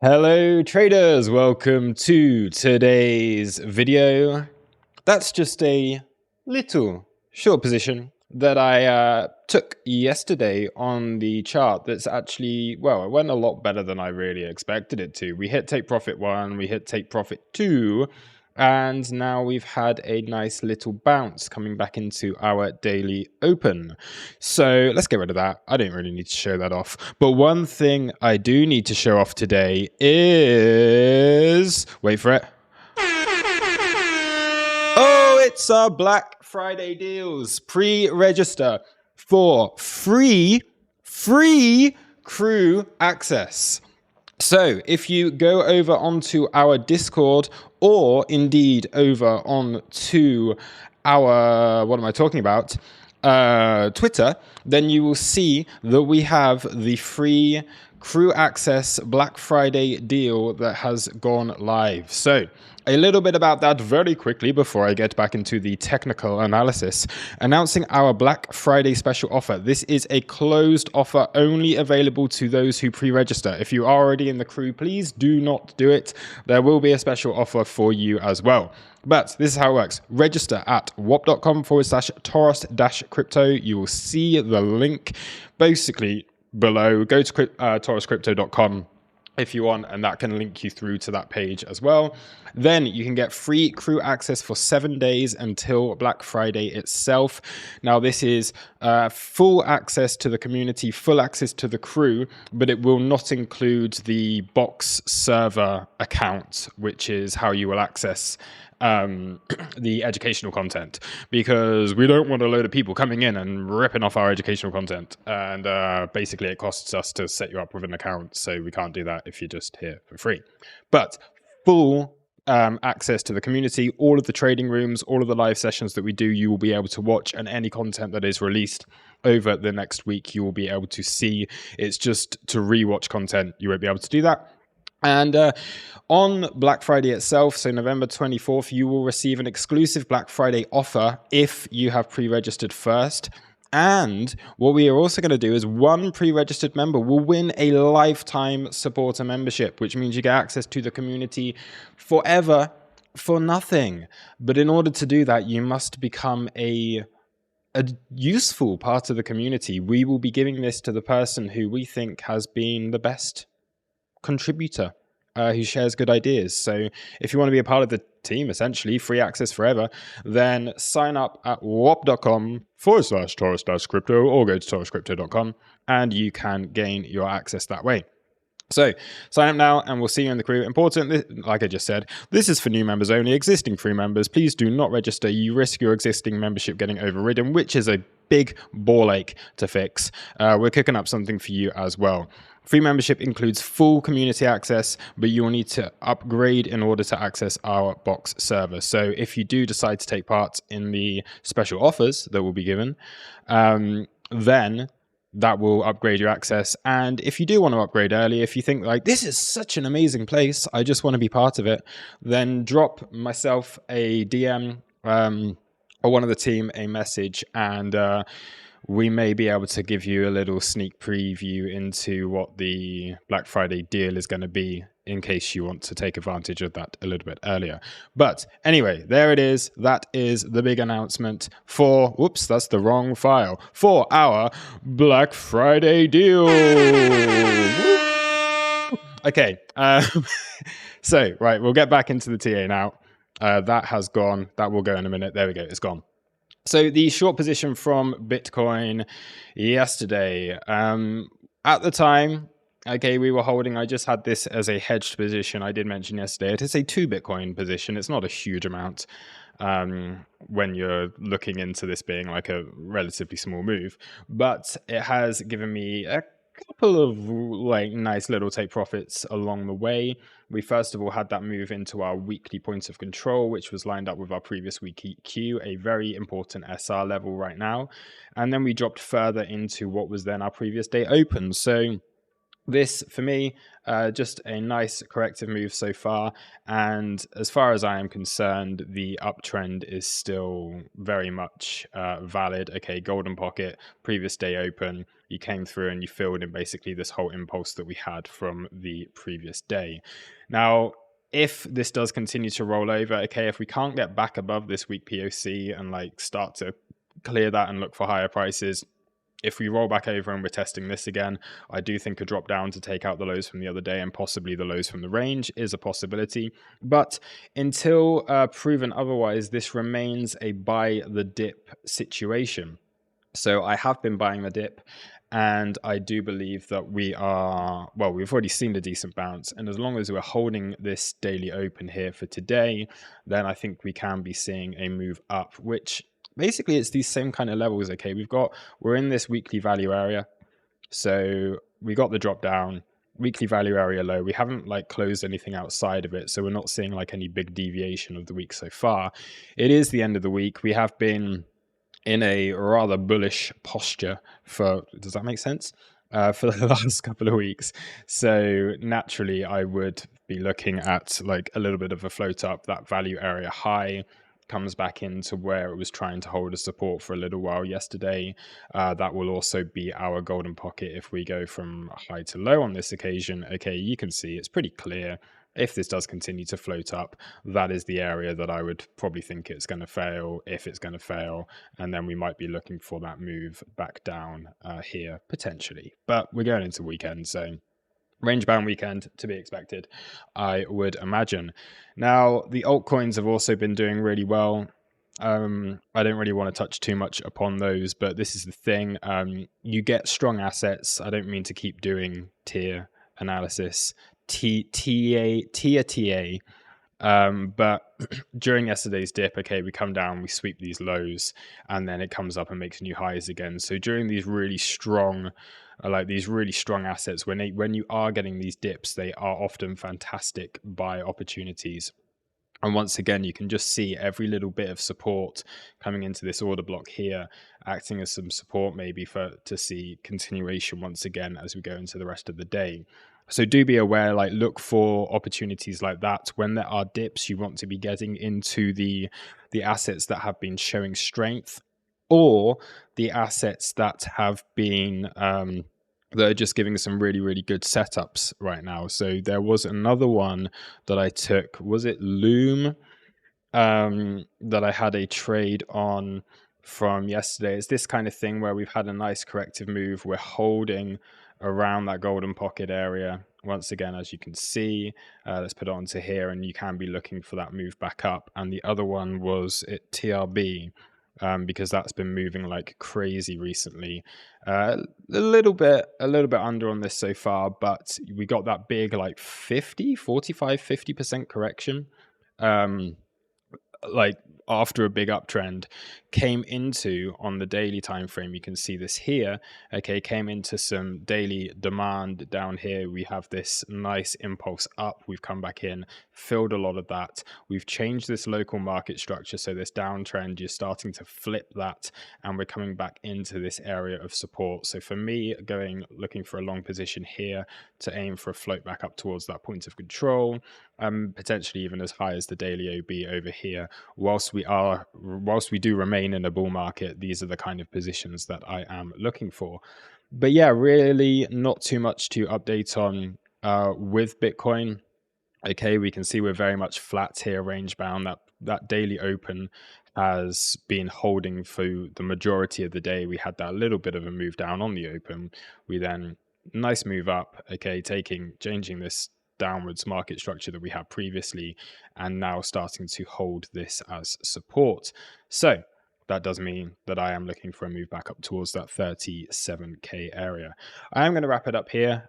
Hello traders, welcome to today's video. That's just a little short position that I took yesterday on the chart that's actually, well, it went a lot better than I really expected it to. We hit take profit 1, we hit take profit 2, and now we've had a nice little bounce coming back into our daily open. So let's get rid of that. I don't really need to show that off. But one thing I do need to show off today is, wait for it. Oh, it's our Black Friday deals. Pre-register for free crew access. So if you go over onto our Discord or indeed over onto our, what am I talking about? Twitter, then you will see that we have the free crew access Black Friday deal that has gone live. So a little bit about that very quickly before I get back into the technical analysis. Announcing our Black Friday special offer. This is a closed offer only available to those who pre-register. If you are already in the crew, please do not do it. There will be a special offer for you as well. But this is how it works. Register at wop.com/Toros-crypto. You will see the link basically below. Go to toroscrypto.com if you want, and that can link you through to that page as well. Then you can get free crew access for 7 days until Black Friday itself. Now this is full access to the community, full access to the crew, but it will not include the box server account, which is how you will access the educational content, because we don't want a load of people coming in and ripping off our educational content, and basically it costs us to set you up with an account, so we can't do that if you're just here for free. But full access to the community, all of the trading rooms, all of the live sessions that we do, you will be able to watch, and any content that is released over the next week you will be able to see. It's just to rewatch content, you won't be able to do that. And on Black Friday itself, so November 24th, you will receive an exclusive Black Friday offer if you have pre-registered first. And what we are also going to do is one pre-registered member will win a lifetime supporter membership, which means you get access to the community forever for nothing. But in order to do that, you must become a useful part of the community. We will be giving this to the person who we think has been the best contributor, who shares good ideas. So if you want to be a part of the team, essentially free access forever, then sign up at wop.com/Toros-crypto or go to toroscrypto.com and you can gain your access that way. So sign up now and we'll see you in the crew. Important, like I just said, this is for new members only. Existing free members, please do not register. You risk your existing membership getting overridden, which is a big ball ache to fix. We're cooking up something for you as well. Free membership includes full community access, but you will need to upgrade in order to access our box server. So if you do decide to take part in the special offers that will be given, then that will upgrade your access. And if you do want to upgrade early, if you think like, this is such an amazing place, I just want to be part of it, then drop myself a DM or one of the team a message, and we may be able to give you a little sneak preview into what the Black Friday deal is going to be, in case you want to take advantage of that a little bit earlier. But anyway, there it is. That is the big announcement for, whoops, that's the wrong file, for our Black Friday deal. Okay, so, right, we'll get back into the TA now. That has gone. That will go in a minute. There we go. It's gone. So the short position from Bitcoin yesterday, at the time, okay, we were holding, I just had this as a hedged position. I did mention yesterday, it is a 2 Bitcoin position. It's not a huge amount when you're looking into this being like a relatively small move, but it has given me a couple of like nice little take profits along the way. We first of all had that move into our weekly point of control, which was lined up with our previous week EQ, a very important SR level right now. And then we dropped further into what was then our previous day open. So This, for me, just a nice corrective move so far. And as far as I am concerned, the uptrend is still very much valid. Okay, golden pocket, previous day open. You came through and you filled in basically this whole impulse that we had from the previous day. Now, if this does continue to roll over, okay, if we can't get back above this week POC and like start to clear that and look for higher prices, if we roll back over and we're testing this again, I do think a drop down to take out the lows from the other day and possibly the lows from the range is a possibility. But until proven otherwise, this remains a buy the dip situation. So I have been buying the dip, and I do believe that we've already seen a decent bounce. And as long as we're holding this daily open here for today, then I think we can be seeing a move up, which basically it's these same kind of levels. Okay, we're in this weekly value area. So we got the drop down, weekly value area low. We haven't like closed anything outside of it. So we're not seeing like any big deviation of the week so far. It is the end of the week. We have been in a rather bullish posture does that make sense? For the last couple of weeks. So naturally, I would be looking at like a little bit of a float up. That value area high comes back into where it was trying to hold a support for a little while yesterday. That will also be our golden pocket if we go from high to low on this occasion. Okay, you can see it's pretty clear. If this does continue to float up, that is the area that I would probably think it's going to fail, if it's going to fail. And then we might be looking for that move back down here potentially. But we're going into weekend, so range bound weekend to be expected, I would imagine. Now, the altcoins have also been doing really well. I don't really want to touch too much upon those, but this is the thing. You get strong assets. I don't mean to keep doing tier analysis, tier TA. But during yesterday's dip, okay, we come down, we sweep these lows, and then it comes up and makes new highs again. So during these really strong, assets, when you are getting these dips, they are often fantastic buy opportunities. And once again, you can just see every little bit of support coming into this order block here, acting as some support maybe to see continuation once again as we go into the rest of the day. So do be aware, like look for opportunities like that. When there are dips, you want to be getting into the assets that have been showing strength, or the assets that have been that are just giving some really, really good setups right now. So there was another one that I took. Was it Loom? That I had a trade on from yesterday. It's this kind of thing where we've had a nice corrective move. We're holding around that golden pocket area once again, as you can see. Let's put it onto here, and you can be looking for that move back up. And the other one was at TRB, because that's been moving like crazy recently. A little bit under on this so far, but we got that big like 50% correction. Like after a big uptrend, came into on the daily time frame. You can see this here. Okay, came into some daily demand down here. We have this nice impulse up. We've come back in, filled a lot of that. We've changed this local market structure, so this downtrend, you're starting to flip that, and we're coming back into this area of support. So for me, looking for a long position here to aim for a float back up towards that point of control, potentially even as high as the daily OB over here. Whilst we do remain in a bull market, these are the kind of positions that I am looking for. But yeah, really not too much to update on with Bitcoin. Okay, we can see we're very much flat here, range bound. That daily open has been holding for the majority of the day. We had that little bit of a move down on the open. We then nice move up. Okay, changing this downwards market structure that we had previously, and now starting to hold this as support. So that does mean that I am looking for a move back up towards that 37k area. I am going to wrap it up here.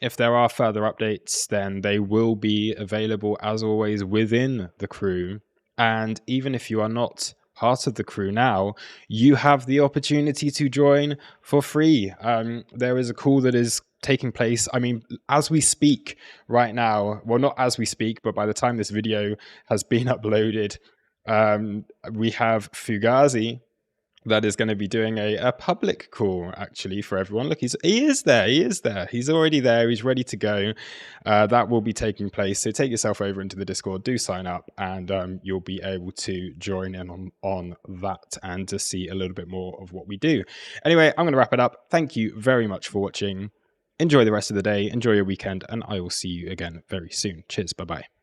If there are further updates, then they will be available as always within the crew. And even if you are not part of the crew now, you have the opportunity to join for free. There is a call that is taking place. I mean, as we speak right now, well, not as we speak, but by the time this video has been uploaded, we have Fugazi that is going to be doing a public call actually for everyone. Look, he is there. He's already there. He's ready to go. That will be taking place. So take yourself over into the Discord, do sign up, and you'll be able to join in on that and to see a little bit more of what we do. Anyway, I'm going to wrap it up. Thank you very much for watching. Enjoy the rest of the day. Enjoy your weekend, and I will see you again very soon. Cheers. Bye-bye.